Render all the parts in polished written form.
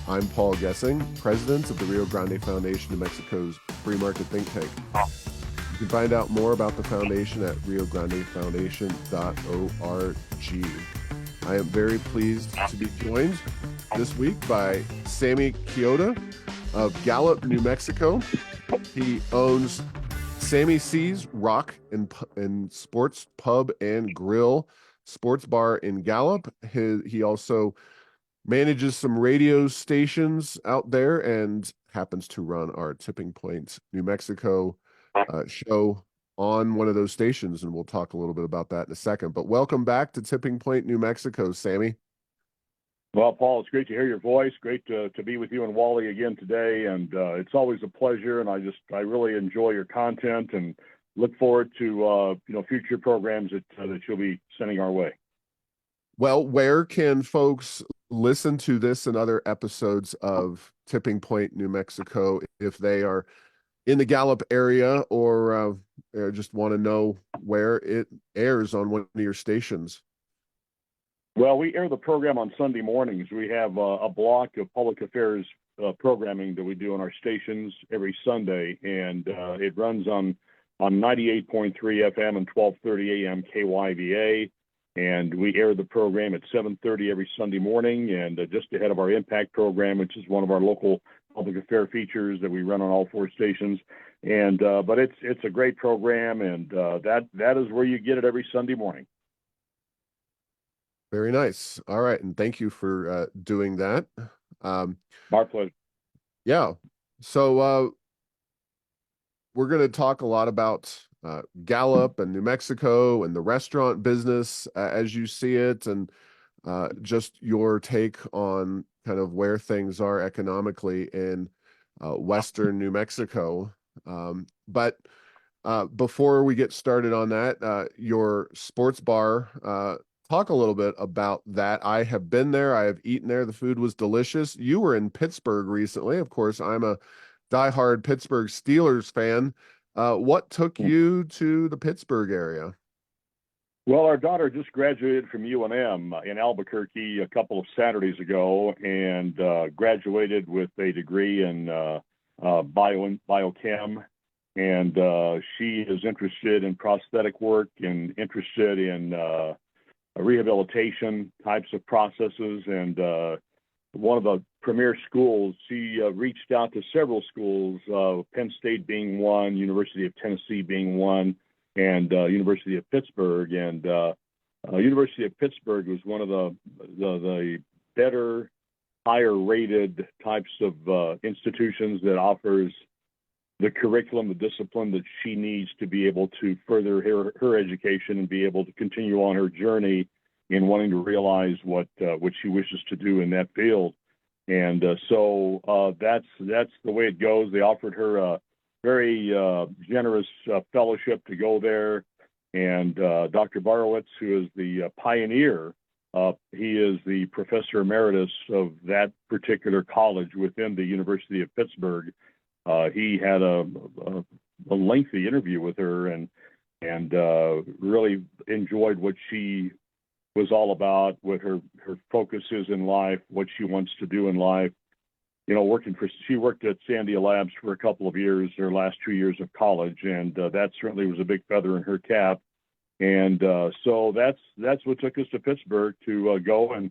I'm Paul Gessing, president of the Rio Grande Foundation, New Mexico's free market think tank. You can find out more about the foundation at riograndefoundation.org. I am very pleased to be joined this week by Sammy Chioda of Gallup, New Mexico. He owns Sammy C's Rock and Sports Pub and Grill sports bar in Gallup. He also manages some radio stations out there and happens to run our Tipping Point, New Mexico show on one of those stations. And we'll talk a little bit about that in a second. But welcome back to Tipping Point, New Mexico, Sammy. Well, Paul, it's great to hear your voice. Great to be with you and Wally again today. And it's always a pleasure. And I really enjoy your content and look forward to, future programs that you'll be sending our way. Well, where can folks listen to this and other episodes of Tipping Point, New Mexico, if they are in the Gallup area or just want to know where it airs on one of your stations? Well, we air the program on Sunday mornings. We have a block of public affairs programming that we do on our stations every Sunday, and it runs on 98.3 FM and 12:30 AM KYVA. And we air the program at 7:30 every Sunday morning, and just ahead of our Impact program, which is one of our local public affair features that we run on all four stations. And but it's a great program, and that is where you get it every Sunday morning. Very nice. All right, and thank you for doing that. My pleasure. Yeah. So we're going to talk a lot about Gallup and New Mexico and the restaurant business as you see it, and just your take on kind of where things are economically in Western New Mexico. But before we get started on that, your sports bar, talk a little bit about that. I have been there. I have eaten there. The food was delicious. You were in Pittsburgh recently. Of course, I'm a diehard Pittsburgh Steelers fan. What took you to the Pittsburgh area? Well, our daughter just graduated from UNM in Albuquerque a couple of Saturdays ago, and graduated with a degree in biochem. And she is interested in prosthetic work and interested in rehabilitation types of processes. And one of the premier schools, she reached out to several schools, Penn State being one, University of Tennessee being one, and University of Pittsburgh. And University of Pittsburgh was one of the better, higher rated types of institutions that offers the curriculum, the discipline that she needs to be able to further her education and be able to continue on her journey in wanting to realize what she wishes to do in that field. And so that's the way it goes. They offered her a very generous fellowship to go there. And Dr. Borowitz, who is the pioneer, he is the professor emeritus of that particular college within the University of Pittsburgh. He had a lengthy interview with her and really enjoyed what she was all about, what her focus is in life, what she wants to do in life. You know, she worked at Sandia Labs for a couple of years, her last 2 years of college, and that certainly was a big feather in her cap. And so that's what took us to Pittsburgh to go and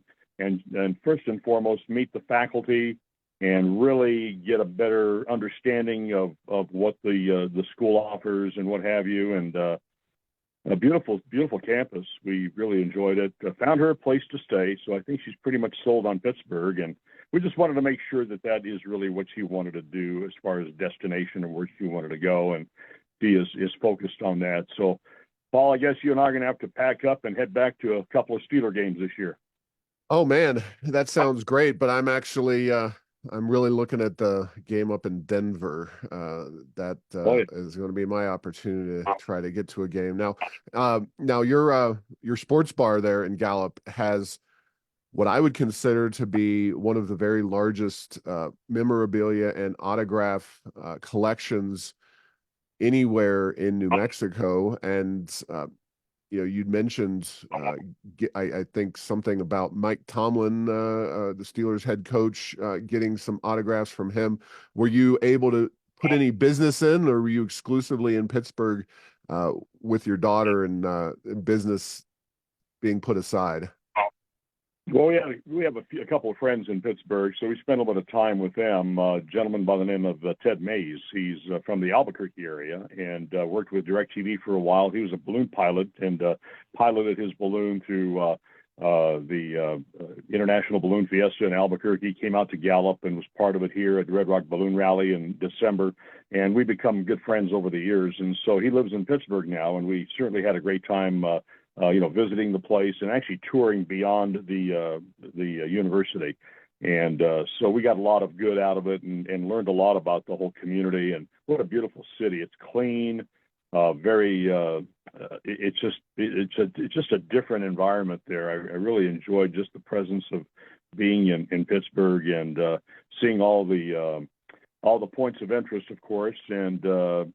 first and foremost meet the faculty and really get a better understanding of what the school offers and what have you. And a beautiful campus. We really enjoyed it. Found her a place to stay, so I think she's pretty much sold on Pittsburgh. And we just wanted to make sure that is really what she wanted to do as far as destination and where she wanted to go, and she is focused on that. So, Paul, I guess you and I are going to have to pack up and head back to a couple of Steeler games this year. Oh man, that sounds great. But I'm actually I'm really looking at the game up in Denver. That is going to be my opportunity to try to get to a game. Now your sports bar there in Gallup has what I would consider to be one of the very largest memorabilia and autograph collections anywhere in New Mexico. And you'd mentioned, I think something about Mike Tomlin, the Steelers head coach, getting some autographs from him. Were you able to put any business in, or were you exclusively in Pittsburgh with your daughter and business being put aside? Well, we have a couple of friends in Pittsburgh, so we spent a little bit of time with them. A gentleman by the name of Ted Mays. He's from the Albuquerque area and worked with DirecTV for a while. He was a balloon pilot and piloted his balloon to the International Balloon Fiesta in Albuquerque. He came out to Gallup and was part of it here at the Red Rock Balloon Rally in December. And we've become good friends over the years. And so he lives in Pittsburgh now, and we certainly had a great time visiting the place and actually touring beyond the university. And so we got a lot of good out of it and learned a lot about the whole community. And what a beautiful city. It's clean, it's just a different environment there. I really enjoyed just the presence of being in Pittsburgh and seeing all the points of interest, of course, and then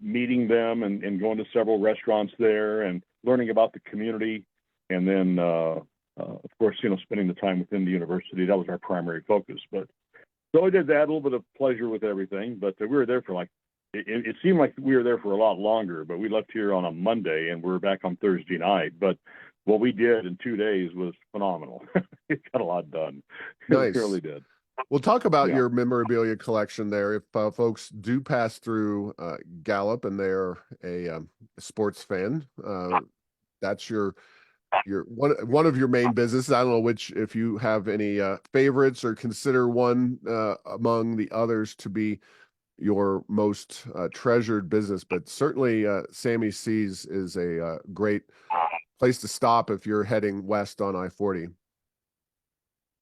meeting them and going to several restaurants there and learning about the community. And then, of course, spending the time within the university. That was our primary focus. But so I did that, a little bit of pleasure with everything. But we were there for it seemed like we were there for a lot longer, but we left here on a Monday and we're back on Thursday night. But what we did in 2 days was phenomenal. It got a lot done. Nice. It really did. We'll talk about your memorabilia collection there. If folks do pass through Gallup and they're a sports fan, that's your one of your main businesses. I don't know if you have any favorites or consider one among the others to be your most treasured business, but certainly Sammy C's is a great place to stop if you're heading west on I-40.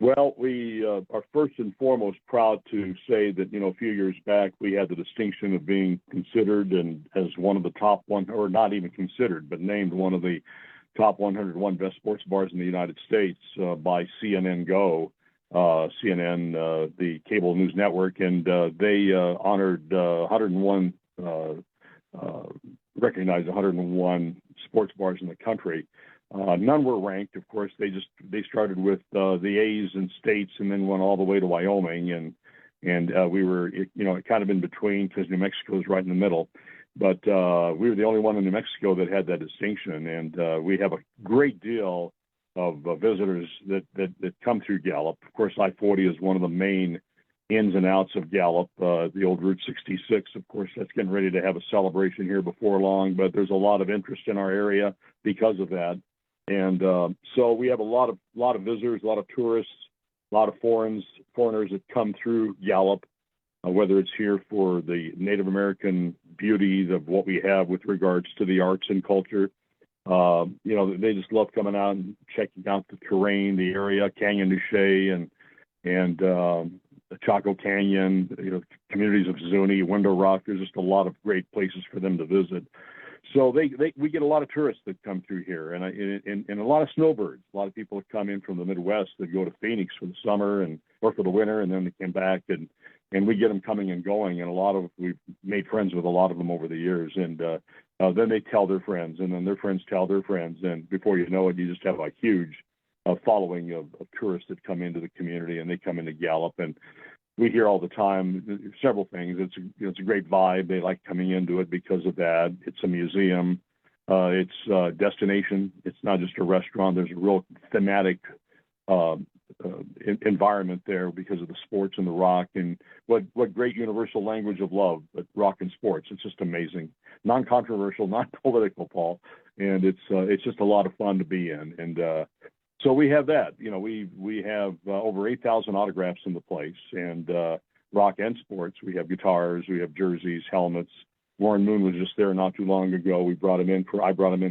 Well, we are first and foremost proud to say that, a few years back, we had the distinction of being considered and as one of the top one, or not even considered, but named one of the top 101 best sports bars in the United States by CNN Go, CNN, the cable news network. And they honored 101, recognized 101 sports bars in the country. None were ranked, of course. They started with the A's and states, and then went all the way to Wyoming, and we were kind of in between because New Mexico is right in the middle. But we were the only one in New Mexico that had that distinction, and we have a great deal of visitors that come through Gallup. Of course, I-40 is one of the main ins and outs of Gallup. The old Route 66, of course, that's getting ready to have a celebration here before long. But there's a lot of interest in our area because of that. And so we have a lot of visitors, a lot of tourists, a lot of foreigners that come through Gallup, whether it's here for the Native American beauty of what we have with regards to the arts and culture. They just love coming out and checking out the terrain, the area, Canyon de Chelly and the Chaco Canyon, communities of Zuni, Window Rock. There's just a lot of great places for them to visit. So we get a lot of tourists that come through here, and a lot of snowbirds. A lot of people that come in from the Midwest that go to Phoenix for the summer or for the winter, and then they come back, and we get them coming and going. And we've made friends with a lot of them over the years, and then they tell their friends, and then their friends tell their friends, and before you know it, you just have a huge following of tourists that come into the community, and they come into Gallup. And we hear all the time several things. It's a great vibe. They like coming into it because of that. It's a museum. It's a destination. It's not just a restaurant. There's a real thematic environment there because of the sports and the rock, and what great universal language of love, but rock and sports. It's just amazing. Non-controversial, not political, Paul. And it's just a lot of fun to be in. And so we have that. We have over 8,000 autographs in the place, and rock and sports. We have guitars, we have jerseys, helmets. Warren Moon was just there not too long ago. I brought him in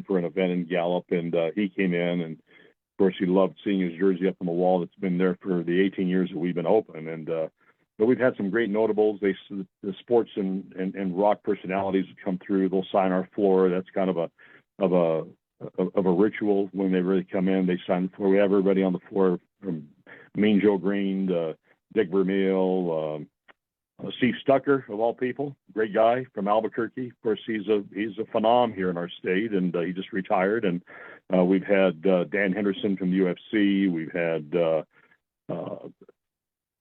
for an event in Gallup, and he came in, and of course he loved seeing his jersey up on the wall that's been there for the 18 years that we've been open. And but we've had some great notables. The sports and rock personalities that come through. They'll sign our floor. That's kind of a ritual when they really come in. They sign the floor. We have everybody on the floor from Mean Joe Green to Dick Vermeil, Steve Stucker, of all people, great guy from Albuquerque. Of course, he's a phenom here in our state, and he just retired. And we've had Dan Henderson from the UFC. We've had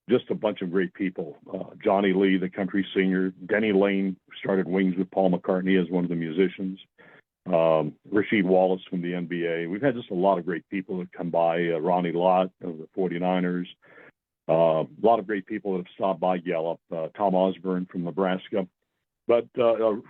just a bunch of great people. Johnny Lee, the country singer. Denny Lane started Wings with Paul McCartney as one of the musicians. Rasheed Wallace from the NBA. We've had just a lot of great people that come by. Ronnie Lott of the 49ers. A lot of great people that have stopped by Gallup. Tom Osborne from Nebraska. But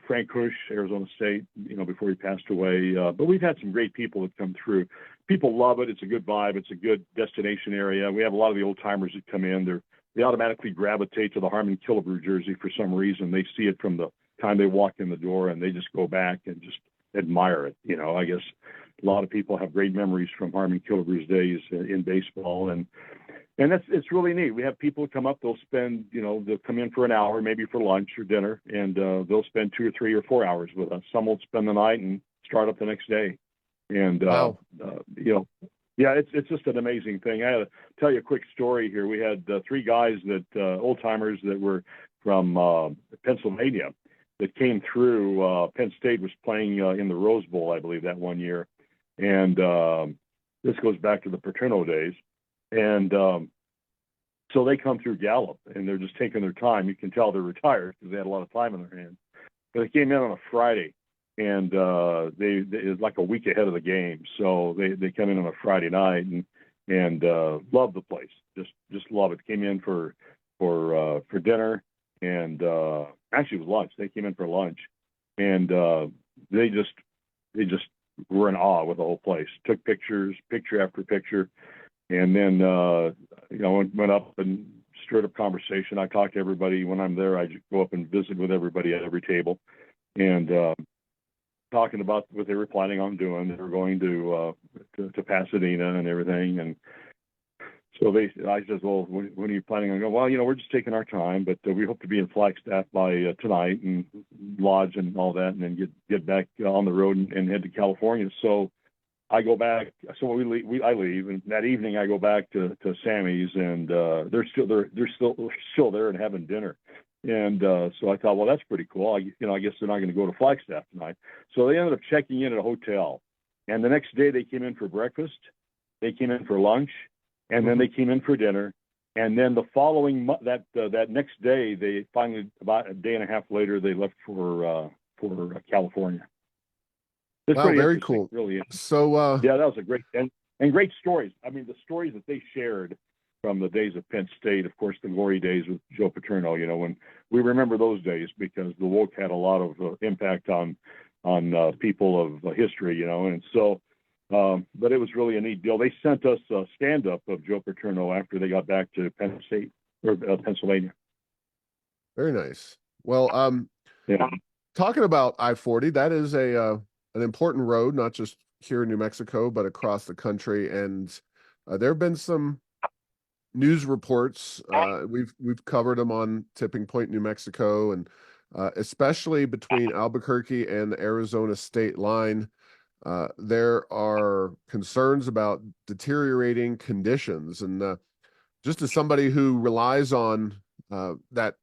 Frank Kush, Arizona State, before he passed away. But we've had some great people that come through. People love it. It's a good vibe. It's a good destination area. We have a lot of the old timers that come in. They automatically gravitate to the Harmon Killebrew jersey for some reason. They see it from the time they walk in the door, and they just go back and just admire it. I guess a lot of people have great memories from Harmon Killebrew's days in baseball, and it's really neat. We have people come up. They'll spend, they'll come in for an hour, maybe for lunch or dinner, and they'll spend 2 or 3 or 4 hours with us. Some will spend the night and start up the next day. And Wow. yeah, it's just an amazing thing. I had to tell you a quick story here. We had 3 guys old timers that were from Pennsylvania that came through. Penn State was playing in the Rose Bowl, I believe, that one year, and this goes back to the Paterno days. And so they come through Gallup, and they're just taking their time. You can tell they're retired because they had a lot of time in their hands. But they came in on a Friday, and it was like a week ahead of the game. So they come in on a Friday night and love the place. Just love it. Came in for dinner, and actually it was lunch. They came in for lunch, and they just were in awe with the whole place. Took picture after picture. And then, went up and stirred up conversation. I talk to everybody when I'm there. I just go up and visit with everybody at every table, and talking about what they were planning on doing. They were going to Pasadena and everything. And so I said, well, when are you planning on going? Well, we're just taking our time, but we hope to be in Flagstaff by tonight and lodge and all that, and then get back on the road and head to California. So I go back. So I leave, and that evening I go back to Sammy's, and they're still there and having dinner. And so I thought, well, that's pretty cool. I guess they're not going to go to Flagstaff tonight. So they ended up checking in at a hotel, and the next day they came in for breakfast, they came in for lunch, and then they came in for dinner. And then the following that next day, they finally, about a day and a half later, they left for California. It's Wow, pretty very interesting, cool. really. So Yeah, that was a great and great stories. I mean, the stories that they shared from the days of Penn State, of course, the glory days with Joe Paterno. When we remember those days because the woke had a lot of impact on people of history, and so. But it was really a neat deal. They sent us a stand-up of Joe Paterno after they got back to Penn State or Pennsylvania. very nice. Well, Yeah. talking about I-40, that is an important road, not just here in New Mexico, but across the country. And there have been some news reports. We've covered them on Tipping Point, New Mexico, and especially between Albuquerque and the Arizona state line. There are concerns about deteriorating conditions, and just as somebody who relies on that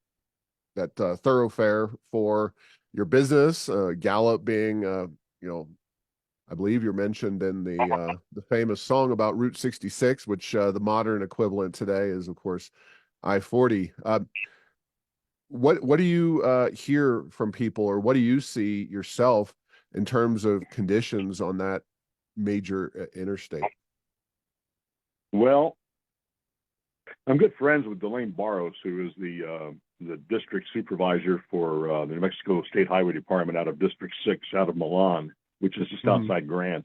thoroughfare for your business, Gallup being, I believe you're mentioned in the famous song about Route 66, which the modern equivalent today is, of course, I-40. What do you hear from people, or what do you see yourself in terms of conditions on that major interstate? Well, I'm good friends with Delane Barros, who is the district supervisor for the New Mexico State Highway Department out of District 6 out of Milan, which is just outside Grant.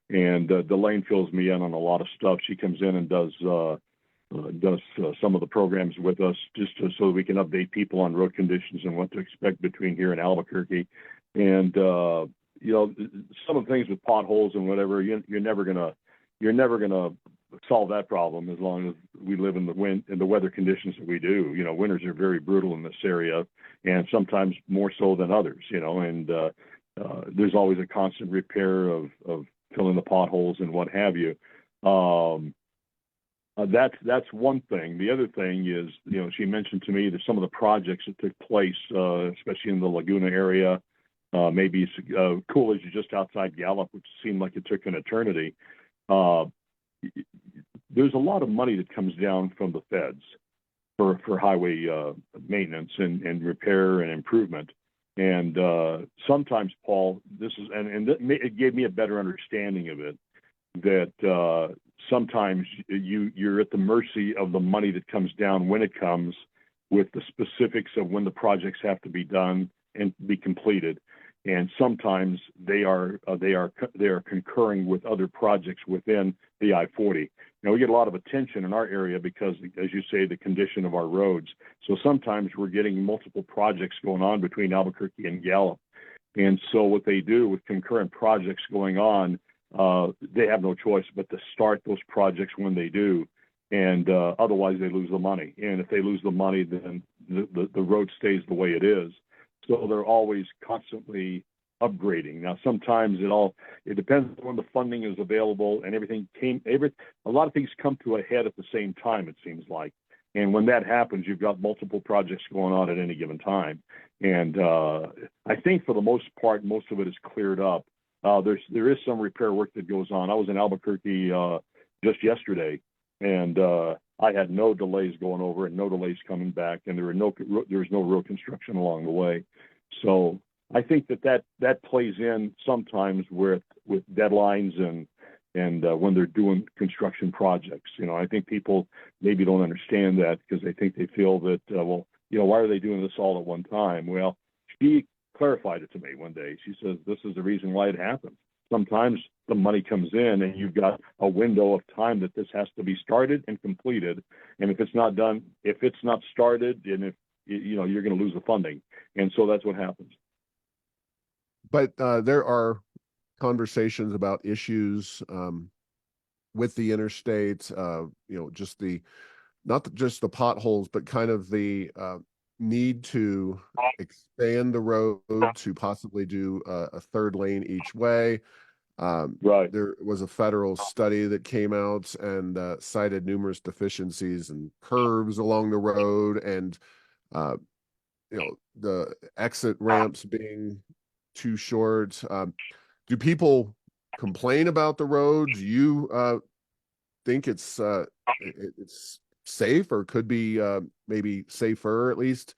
And Delane fills me in on a lot of stuff. She comes in and does some of the programs with us so that we can update people on road conditions and what to expect between here and Albuquerque. And some of the things with potholes and whatever, you're never gonna solve that problem as long as we live in the weather conditions that we do. Winters are very brutal in this area, and sometimes more so than others. And there's always a constant repair of filling the potholes and what have you. That's one thing. The other thing is, she mentioned to me that some of the projects that took place, especially in the Laguna area, maybe Coolidge is just outside Gallup, which seemed like it took an eternity. Uh, there's a lot of money that comes down from the feds for highway maintenance and repair and improvement. And sometimes, Paul, it gave me a better understanding of it, that sometimes you're at the mercy of the money that comes down when it comes, with the specifics of when the projects have to be done and be completed. And sometimes they are concurring with other projects within the I-40. Now, we get a lot of attention in our area because, as you say, the condition of our roads. So sometimes we're getting multiple projects going on between Albuquerque and Gallup. And so what they do with concurrent projects going on, they have no choice but to start those projects when they do. And otherwise they lose the money. And if they lose the money, then the road stays the way it is. So they're always constantly upgrading. Now, sometimes it depends on when the funding is available and a lot of things come to a head at the same time, it seems like. And when that happens, you've got multiple projects going on at any given time. And I think for the most part, most of it is cleared up. There is some repair work that goes on. I was in Albuquerque just yesterday, and I had no delays going over and no delays coming back, and there was no road construction along the way. So I think that plays in sometimes with deadlines and when they're doing construction projects. I think people maybe don't understand that because they feel that why are they doing this all at one time? Well, she clarified it to me one day. She says this is the reason why it happens. Sometimes the money comes in and you've got a window of time that this has to be started and completed. And if it's not done, if it's not started, and if you're going to lose the funding. And so that's what happens. But there are conversations about issues with the interstate, just not just the potholes, but kind of the need to expand the road to possibly do a third lane each way. Right. There was a federal study that came out and cited numerous deficiencies and curves along the road, and the exit ramps being too short. Do people complain about the road? Do you think it's safe, or could be maybe safer at least?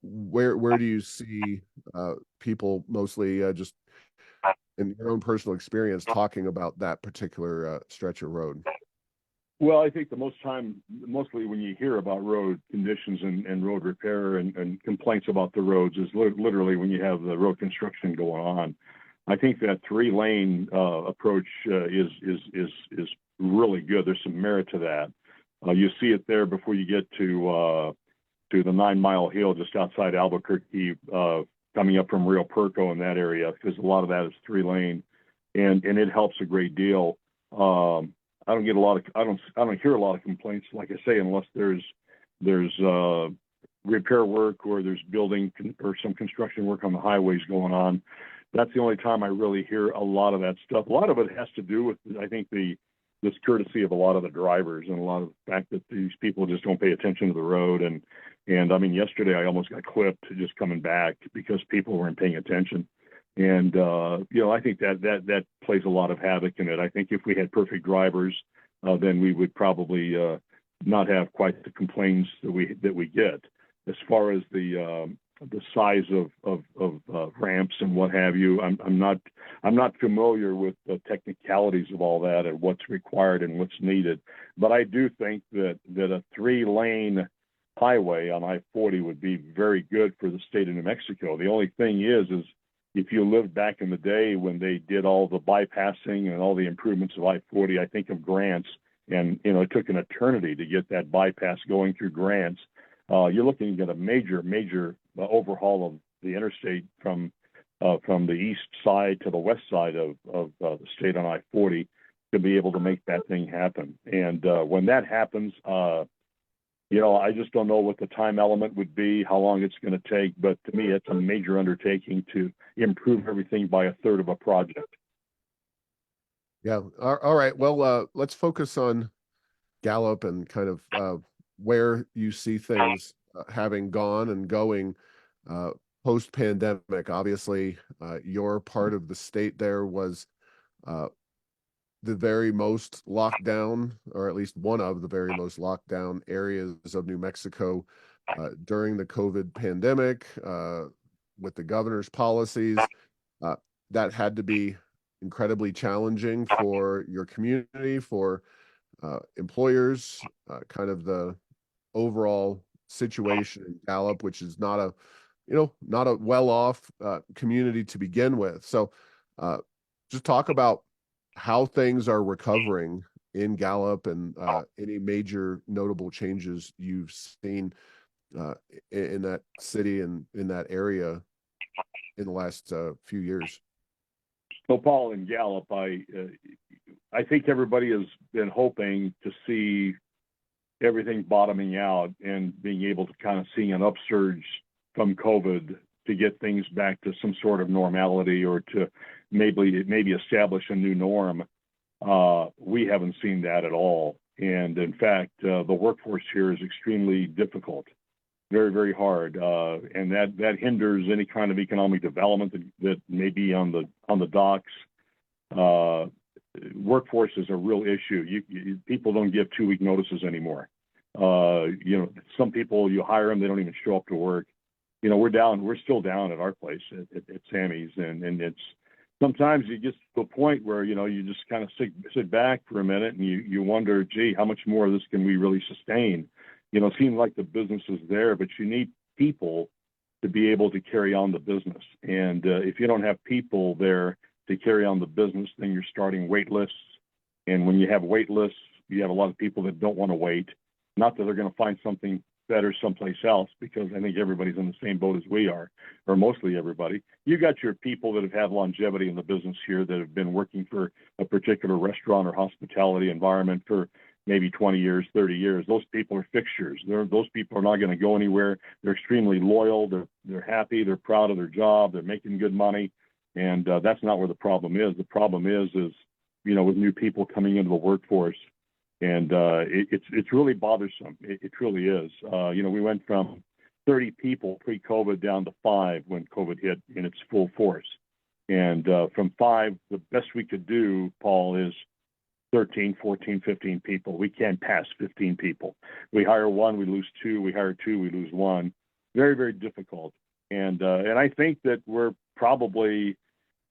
Where do you see people mostly just in your own personal experience talking about that particular stretch of road? Well, I think mostly when you hear about road conditions and road repair and complaints about the roads, is literally when you have the road construction going on. I think that 3-lane approach is really good. There's some merit to that. You see it there before you get to the 9 Mile Hill just outside Albuquerque, coming up from Rio Perco in that area, because a lot of that is 3-lane, and it helps a great deal. I don't hear a lot of complaints, like I say, unless there's repair work or there's building or some construction work on the highways going on. That's the only time I really hear a lot of that stuff. A lot of it has to do with, I think, this courtesy of a lot of the drivers, and a lot of the fact that these people just don't pay attention to the road. And I mean, yesterday I almost got clipped just coming back because people weren't paying attention. And I think that plays a lot of havoc in it. I think if we had perfect drivers, then we would probably not have quite the complaints that we get. As far as the size of ramps and what have you, I'm not familiar with the technicalities of all that and what's required and what's needed. But I do think that a 3-lane highway on I-40 would be very good for the state of New Mexico. The only thing is if you lived back in the day when they did all the bypassing and all the improvements of I-40, I think of Grants, and it took an eternity to get that bypass going through Grants. You're looking at a major overhaul of the interstate from the east side to the west side of the state on I-40 to be able to make that thing happen. And when that happens, I just don't know what the time element would be, how long it's going to take. But to me, it's a major undertaking to improve everything by a third of a project. Yeah. All right. Well, let's focus on Gallup and kind of where you see things having gone and going uh, post pandemic. Obviously, your part of the state there was uh, the very most locked down, or at least one of the very most locked down areas of New Mexico during the COVID pandemic with the governor's policies. Uh, that had to be incredibly challenging for your community, for employers, kind of the overall situation in Gallup, which is not a, not a well-off community to begin with. So, uh, just talk about how things are recovering in Gallup and any major notable changes you've seen uh, in that city and in that area in the last few years. So, Paul, in Gallup, I think everybody has been hoping to see everything bottoming out and being able to kind of see an upsurge from COVID to get things back to some sort of normality, or to maybe establish a new norm. We haven't seen that at all. And in fact, the workforce here is extremely difficult, very, very hard. And that hinders any kind of economic development that may be on the docks. Workforce is a real issue. People don't give 2-week notices anymore. Some people, you hire them, they don't even show up to work. We're still down at our place at Sammy's, and it's sometimes you get to a point where you just kind of sit back for a minute and you wonder, gee, how much more of this can we really sustain? It seems like the business is there, but you need people to be able to carry on the business. And if you don't have people there to carry on the business, then you're starting wait lists. And when you have wait lists, you have a lot of people that don't want to wait. Not that they're going to find something better someplace else, because I think everybody's in the same boat as we are, or mostly everybody. You got your people that have had longevity in the business here, that have been working for a particular restaurant or hospitality environment for maybe 20 years, 30 years. Those people are fixtures. Those people are not going to go anywhere. They're extremely loyal. They're happy. They're proud of their job. They're making good money. And that's not where the problem is. The problem is with new people coming into the workforce. And it's really bothersome. It truly is. We went from 30 people pre-COVID down to 5 when COVID hit in its full force. And from 5, the best we could do, Paul, is 13, 14, 15 people. We can't pass 15 people. We hire 1, we lose 2. We hire 2, we lose 1. Very, very difficult. And I think that we're probably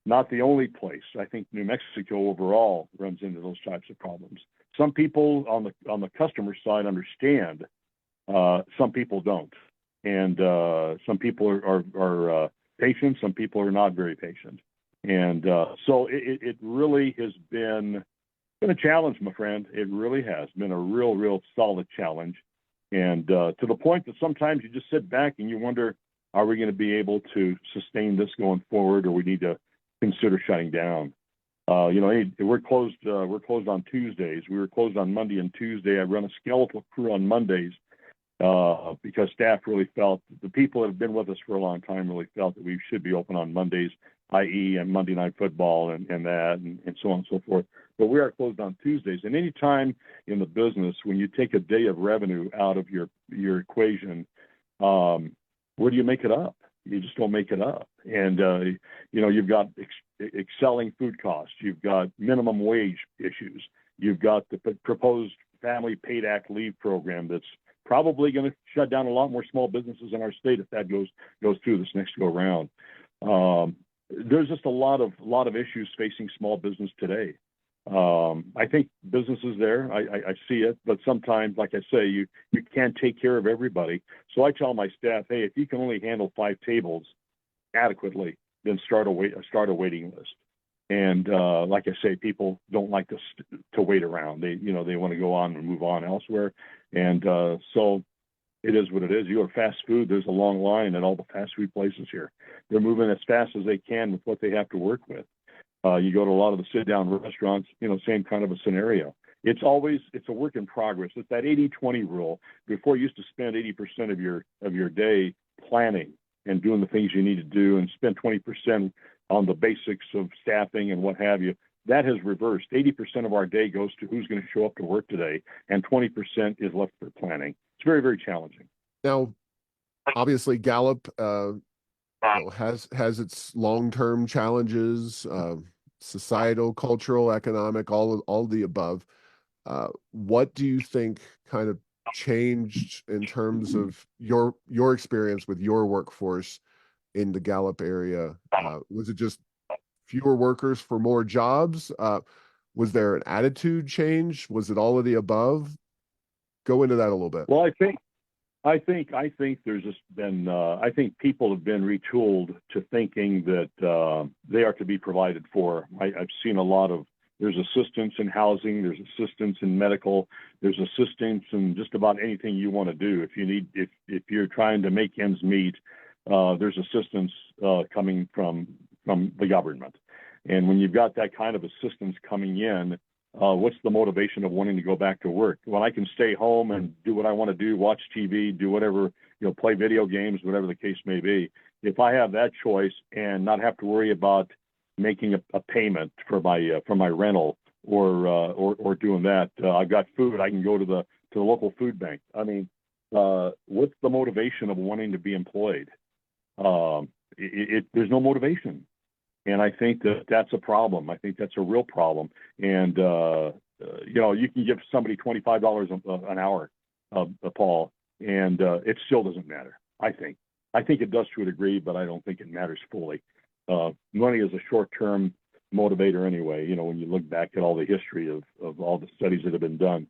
not the only place. I think New Mexico overall runs into those types of problems. Some people on the customer side understand. Some people don't, and some people are patient. Some people are not very patient, and so it really has been a challenge, my friend. It really has been a real solid challenge, and to the point that sometimes you just sit back and you wonder, are we going to be able to sustain this going forward, or we need to consider shutting down? We're closed. We're closed on Tuesdays. We were closed on Monday and Tuesday. I run a skeletal crew on Mondays because staff really felt, the people that have been with us for a long time really felt that we should be open on Mondays, i.e., and Monday Night Football and so on and so forth. But we are closed on Tuesdays. And any time in the business when you take a day of revenue out of your equation, where do you make it up? You just don't make it up. And, you've got excelling food costs. You've got minimum wage issues. You've got the proposed Family Paid Act Leave program that's probably going to shut down a lot more small businesses in our state if that goes through this next go round. There's just a lot of issues facing small business today. I think business is there. I see it, but sometimes, like I say, you can't take care of everybody. So I tell my staff, hey, if you can only handle 5 tables adequately, then start a waiting list. And like I say, people don't like to wait around. They want to go on and move on elsewhere. And so it is what it is. You go to fast food, there's a long line at all the fast food places here. They're moving as fast as they can with what they have to work with. You go to a lot of the sit-down restaurants, same kind of a scenario. It's a work in progress. It's that 80-20 rule. Before, you used to spend 80% of your day planning and doing the things you need to do, and spend 20% on the basics of staffing and what have you. that has reversed. 80% of our day goes to who's going to show up to work today, and 20% is left for planning. It's very, very challenging. Now, obviously, Gallup has its long-term challenges, societal, cultural, economic, all of the above. What do you think kind of changed in terms of your experience with your workforce in the Gallup area? Was it just fewer workers for more jobs? Was there an attitude change? Was it all of the above? Go into that a little bit. Well, I think there's just been, I think people have been retooled to thinking that they are to be provided for. I've seen a lot of, there's assistance in housing, there's assistance in medical, there's assistance in just about anything you want to do. If you're trying to make ends meet, there's assistance coming from the government. And when you've got that kind of assistance coming in, what's the motivation of wanting to go back to work? Well, I can stay home and do what I want to do, watch TV, do whatever, play video games, whatever the case may be. If I have that choice and not have to worry about making a payment for my rental or doing that, I've got food. I can go to the local food bank. I mean, what's the motivation of wanting to be employed? There's no motivation. And I think that's a problem. I think that's a real problem. And, you can give somebody $25 an hour, Paul, and it still doesn't matter, I think. I think it does to a degree, but I don't think it matters fully. Money is a short-term motivator anyway, when you look back at all the history of all the studies that have been done.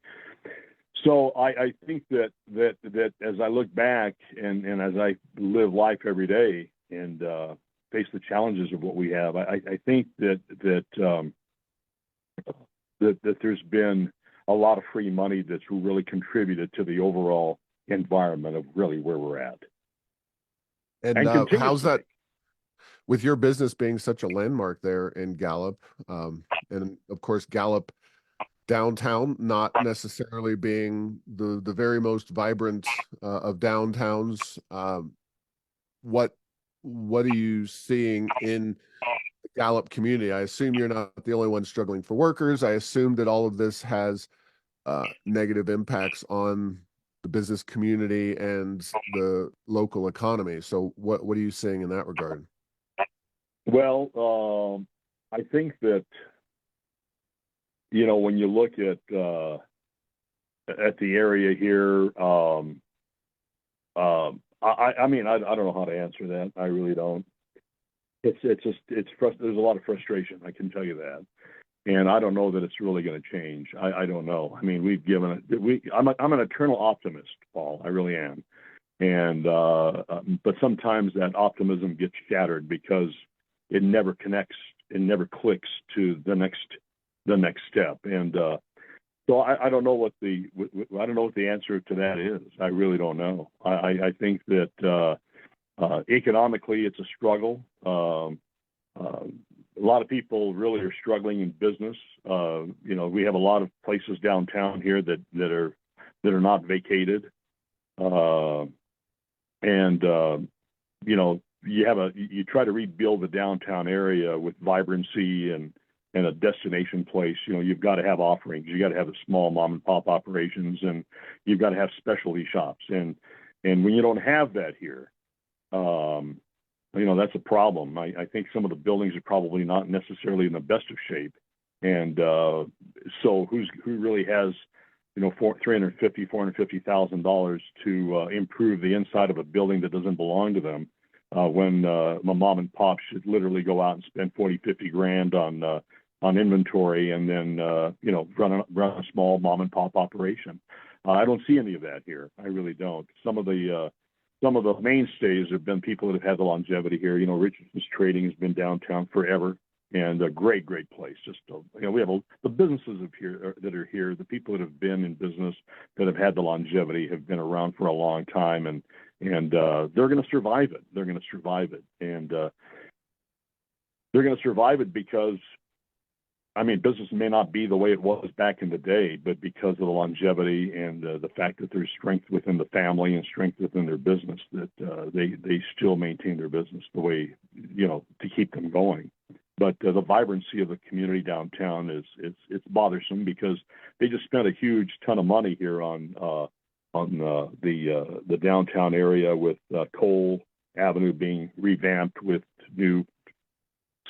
So I think that as I look back and as I live life every day and face the challenges of what we have, I think that there's been a lot of free money that's really contributed to the overall environment of really where we're at. And how's that with your business being such a landmark there in Gallup? And of course, Gallup downtown, not necessarily being the very most vibrant of downtowns. What are you seeing in the Gallup community? I assume you're not the only one struggling for workers. I assume that all of this has negative impacts on the business community and the local economy. So what are you seeing in that regard? Well, I think that, when you look at the area here, I mean, I don't know how to answer that. I really don't. There's a lot of frustration. I can tell you that, and I don't know that it's really going to change. I don't know. I mean, I'm an eternal optimist, Paul. I really am, and but sometimes that optimism gets shattered because it never connects, it never clicks to the next step, and so I don't know what the answer to that is. I really don't know. I think that economically it's a struggle. A lot of people really are struggling in business. We have a lot of places downtown here that are not vacated, and you try to rebuild the downtown area with vibrancy and a destination place. You've got to have offerings. You got to have the small mom and pop operations, and you've got to have specialty shops. And when you don't have that here, that's a problem. I think some of the buildings are probably not necessarily in the best of shape. And so who really has, $450,000 to improve the inside of a building that doesn't belong to them, when my mom and pop should literally go out and spend 40-50 grand on inventory and then run a small mom and pop operation. I don't see any of that here. I really don't. Some of the mainstays have been people that have had the longevity here. Richardson's Trading has been downtown forever, and a great place. Just we have the businesses that are here. The people that have been in business that have had the longevity have been around for a long time, and they're going to survive it. They're going to survive it, and they're going to survive it because, business may not be the way it was back in the day, but because of the longevity and the fact that there's strength within the family and strength within their business, that they still maintain their business the way, to keep them going. but the vibrancy of the community downtown is it's bothersome because they just spent a huge ton of money here on the downtown area with Cole Avenue being revamped with new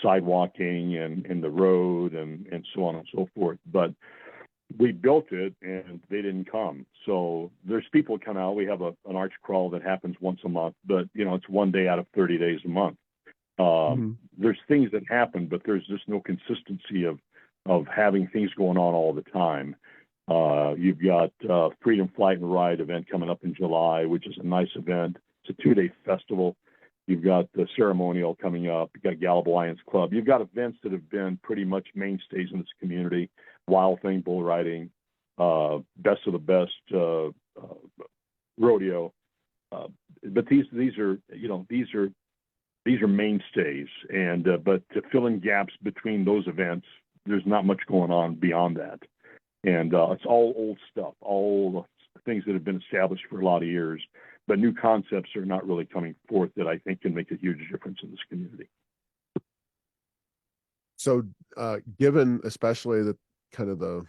sidewalking and the road and so on and so forth. But we built it and they didn't come. So there's people come out. We have an arch crawl that happens once a month, but it's one day out of 30 days a month. There's things that happen, but there's just no consistency of having things going on all the time. You've got Freedom Flight and Ride event coming up in July, which is a nice event. It's a 2-day festival. You've got the ceremonial coming up. You've got Gallup Lions Club. You've got events that have been pretty much mainstays in this community. Wild Thing bull riding, Best of the Best rodeo. But these are mainstays, and but to fill in gaps between those events, there's not much going on beyond that. And it's all old stuff, all the things that have been established for a lot of years, but new concepts are not really coming forth that I think can make a huge difference in this community. So, given especially the kind of the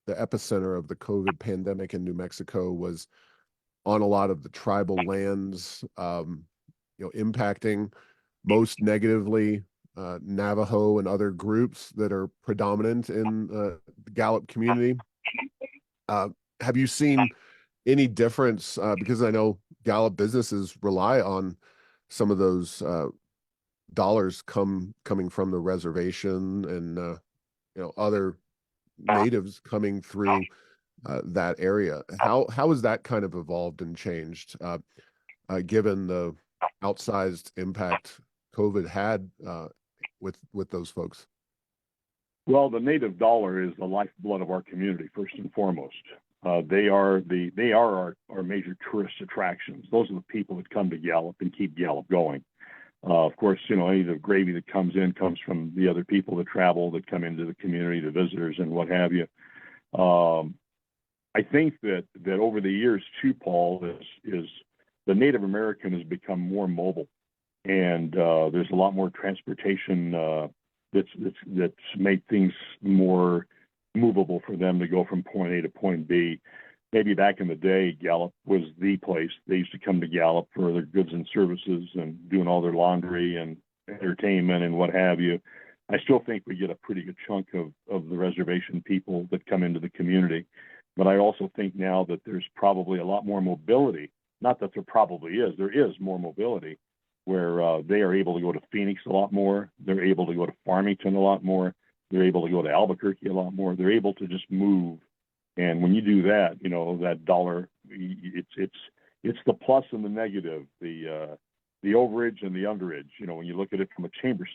epicenter of the COVID pandemic in New Mexico was on a lot of the tribal lands, impacting most negatively Navajo and other groups that are predominant in the Gallup community. Have you seen any difference? Because I know Gallup businesses rely on some of those dollars coming from the reservation and other natives coming through that area. How has that kind of evolved and changed given the outsized impact COVID had with those folks? Well, the native dollar is the lifeblood of our community, first and foremost. They are our major tourist attractions. Those are the people that come to Gallup and keep Gallup going. Of course, any of the gravy that comes in comes from the other people that travel, that come into the community, the visitors and what have you. I think that over the years too, Paul, is the Native American has become more mobile, and there's a lot more transportation that's made things more movable for them to go from point A to point B. Maybe back in the day, Gallup was the place. They used to come to Gallup for their goods and services and doing all their laundry and entertainment and what have you. I still think we get a pretty good chunk of the reservation people that come into the community. But I also think now that there's probably a lot more mobility. Not that there probably is. There is more mobility where they are able to go to Phoenix a lot more. They're able to go to Farmington a lot more. They're able to go to Albuquerque a lot more. They're able to just move. And when you do that, that dollar, it's the plus and the negative, the overage and the underage. When you look at it from a chamber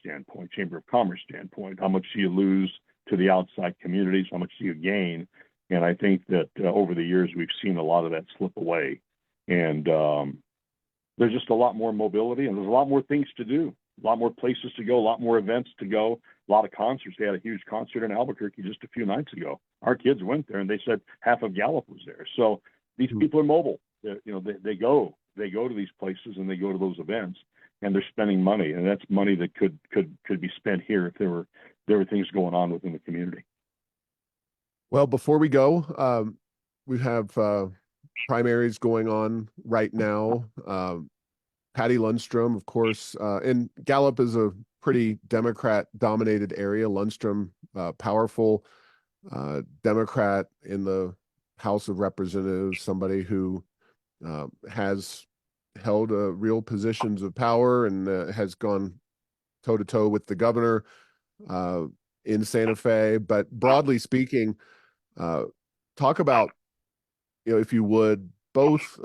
of commerce standpoint, how much do you lose to the outside communities? How much do you gain? And I think that over the years, we've seen a lot of that slip away. And there's just a lot more mobility, and there's a lot more things to do, a lot more places to go, a lot more events to go, a lot of concerts. They had a huge concert in Albuquerque just a few nights ago. Our kids went there, and they said half of Gallup was there. So these people are mobile. They go to these places, and they go to those events, and they're spending money, and that's money that could be spent here if there were things going on within the community. Well, before we go, we have primaries going on right now. Patty Lundstrom, of course, and Gallup is a pretty Democrat-dominated area. Lundstrom, powerful Democrat in the House of Representatives, somebody who has held real positions of power and has gone toe-to-toe with the governor in Santa Fe. But broadly speaking, talk about, if you would, both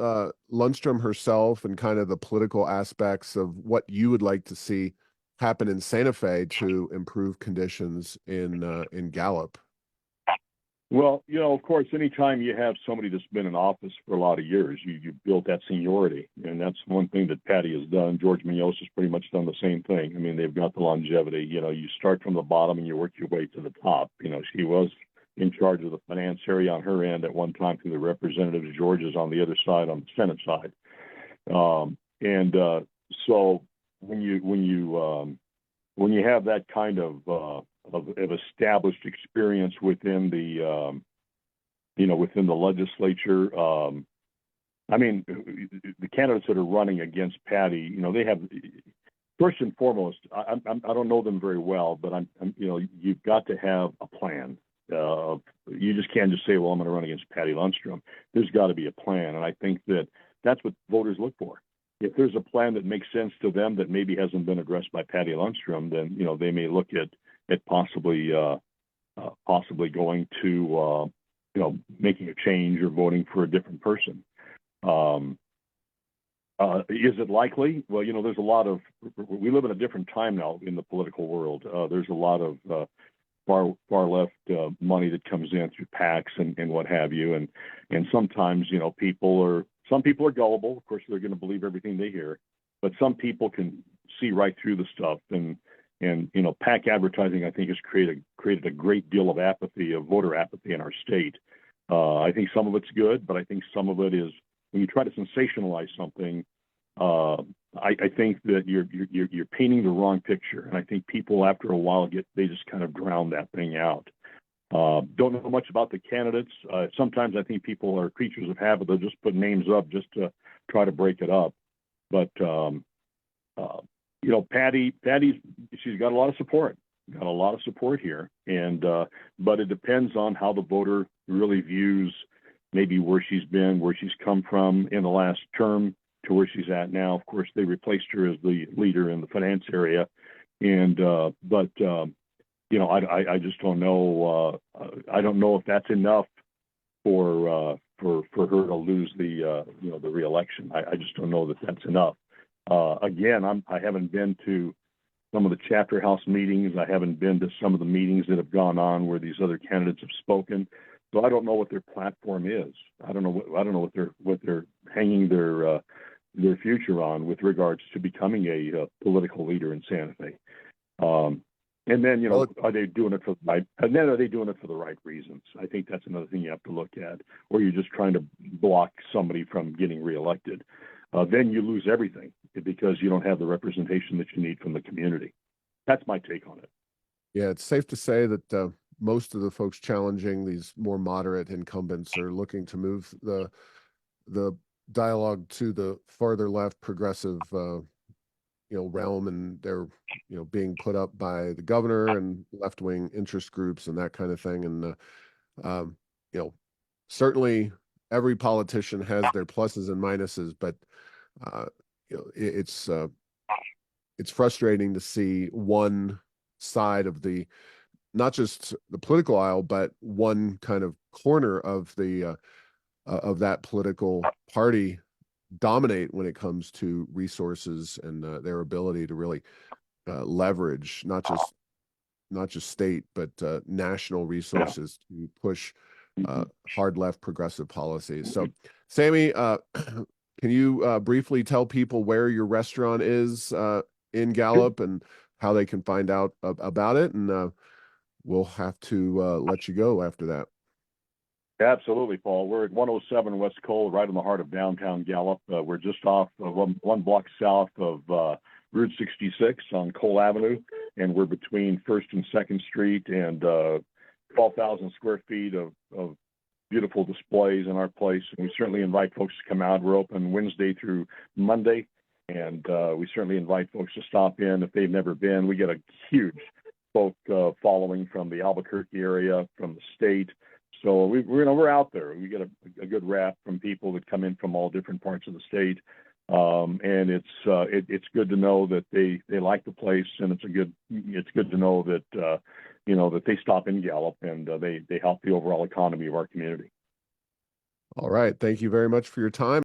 Lundstrom herself and kind of the political aspects of what you would like to see happen in Santa Fe to improve conditions in Gallup. Well, of course, anytime you have somebody that's been in office for a lot of years, you built that seniority. And that's one thing that Patty has done. George Munoz has pretty much done the same thing. I mean, they've got the longevity. You start from the bottom and you work your way to the top. She was in charge of the finance area on her end at one time through the representatives. George is on the other side, on the Senate side. So when you when you have that kind of established experience within the within the legislature. I mean, the candidates that are running against Patty, they have, first and foremost, I don't know them very well, but you've got to have a plan. You just can't just say, well, I'm going to run against Patty Lundstrom. There's got to be a plan, and I think that's what voters look for. If there's a plan that makes sense to them that maybe hasn't been addressed by Patty Lundstrom, then they may look at possibly going to making a change or voting for a different person. Is it likely? Well, there's a lot of, we live in a different time now in the political world. There's a lot of far left money that comes in through PACs and what have you. And sometimes, some people are gullible. Of course, they're going to believe everything they hear, but some people can see right through the stuff. And PAC advertising, I think, has created a great deal of apathy, of voter apathy in our state. I think some of it's good, but I think some of it is, when you try to sensationalize something, I think that you're painting the wrong picture, and I think people after a while they just kind of drown that thing out. Don't know much about the candidates. Sometimes I think people are creatures of habit; they'll just put names up just to try to break it up. But Patty's she's got a lot of support. Got a lot of support here, and but it depends on how the voter really views maybe where she's been, where she's come from in the last term to where she's at now. Of course, they replaced her as the leader in the finance area, and I just don't know. I don't know if that's enough for her to lose the reelection. I just don't know that that's enough. Again, I haven't been to some of the chapter house meetings. I haven't been to some of the meetings that have gone on where these other candidates have spoken. So I don't know what their platform is. I don't know what they're hanging their future on with regards to becoming a political leader in Santa Fe. And then are they doing it for the right? And then are they doing it for the right reasons? I think that's another thing you have to look at. Or you're just trying to block somebody from getting reelected. Then you lose everything because you don't have the representation that you need from the community. That's my take on it. Yeah, it's safe to say that most of the folks challenging these more moderate incumbents are looking to move the dialogue to the farther left progressive realm, and they're being put up by the governor and left-wing interest groups and that kind of thing. And certainly every politician has their pluses and minuses, but it's frustrating to see one side of not just the political aisle, but one kind of corner of that political party dominate when it comes to resources and their ability to really leverage not just state but national resources to push hard left progressive policies. So, Sammy, can you briefly tell people where your restaurant is in Gallup and how they can find out about it? And we'll have to let you go after that. Absolutely, Paul. We're at 107 West Cole, right in the heart of downtown Gallup. We're just off one block south of Route 66 on Cole Avenue, and we're between 1st and 2nd Street, and 12,000 square feet of beautiful displays in our place. And we certainly invite folks to come out. We're open Wednesday through Monday, and we certainly invite folks to stop in if they've never been. We get a huge folk following from the Albuquerque area, from the state. So we're out there. We get a good rap from people that come in from all different parts of the state, and it's good to know that they like the place, and it's good to know that that they stop in Gallup and they help the overall economy of our community. All right, thank you very much for your time.